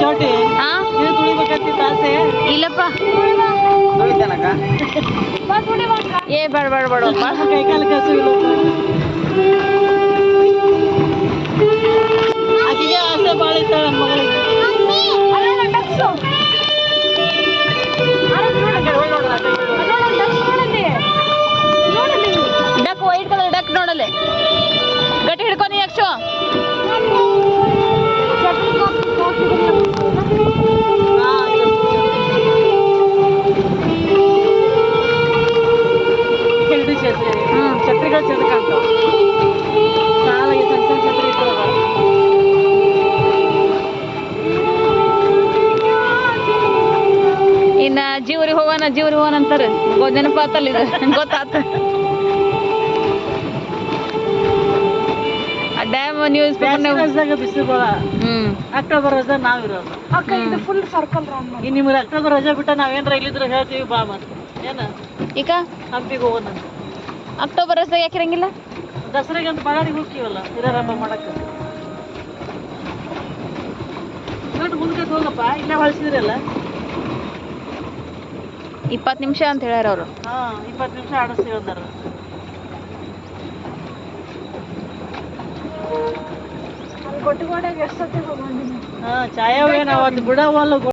ಚೋಟಿ ಹಾ ನೀವು ತುಳಿಬೇಕಂತಿದ್ದ ಆಸೆ ಇಲ್ಲಪ್ಪ ತುಳಿತಾನಕ್ಕ ಏ ಬೇಡ ಬೇಡ ಬೇಡಪ್ಪ ಕೈ ಕಾಲು ಕೆಲಸ ಇಲ್ಲ ಆಕೆಗೆ ಆಸೆ ಭಾಳ ಇತ್ತಾಳ ನನ್ನ ಮಗಳಿಗೆ ಡಕ್ ವೈಟ್ ಕಲರ್ ಡಕ್ ನೋಡಲೆ ಗಟ್ಟಿ ಹಿಡ್ಕೊ ನೀ ಯಕ್ಷು ಛತ್ರಿಗಳು ಚಂದ ಕಾಣ್ತಾವ ಸಾಲಾಗಿ ಸಣ್ಣ ಸಣ್ಣ ಛತ್ರಿ ಇರ್ತಾವ ಇನ್ನ ಜೀವರಿಗೆ ಹೋಗೋಣ ಅಂತಾರೆ ನೆನಪಾತಲ್ಲ ಇದು ಗೊತ್ತಾತ ಡ್ಯಾಮ್ ನ್ಯೂಸ್ ಪೇಪರ್ ಬಿಸಿಲು ಅಕ್ಟೋಬರ್ ರಜಾ ನಾವಿರೋದು ಇದು ಫುಲ್ ಸರ್ಕಲ್ ರೌಂಡ್ ಈ ನಿಮ್ಗೆ ಅಕ್ಟೋಬರ್ ರಜಾ ಬಿಟ್ಟ ನಾವೇನ್ರ ಇಲ್ಲಿದ್ರೆ ಹೇಳ್ತೀವಿ ಬಾ ಮತ್ತೆ ಏನ ಈಗ ಹಂಪಿಗೆ ಹೋಗೋಣ ಅಕ್ಟೋಬರ್ ರಜೆ ಯಾಕಿರಂಗಿಲ್ಲ ದಸರಾಗೆ ಅಂತ ಬಳ್ಳಾರಿಗೆ ಹೋಗ್ತೀವಲ್ಲ ಹಿರಾರಂಭ ಮಾಡಕ್ಕೆ ನೋಡಿ ಮುಂದಕ್ಕೆ ಹೋಗಪ್ಪ ಇಲ್ಲೇ ಹೊಳಿಸಿದ್ರಲ್ಲ 20 ನಿಮಿಷ ಅಂತ ಹೇಳ್ಯಾರ ಅವರು 20 ನಿಮಿಷ ಆಡಿಸ್ತೀವಿ ಅಂದಾರ ಗೊಟ್ಟುಗೋಡೆಗೆ ಎಷ್ಟು ಸತಿ ಹೋಗ್ಬಂದಿನಿ ಛಾಯಾವೇನು ಅವತ್ತು ಬಿಡವಲ್ಲ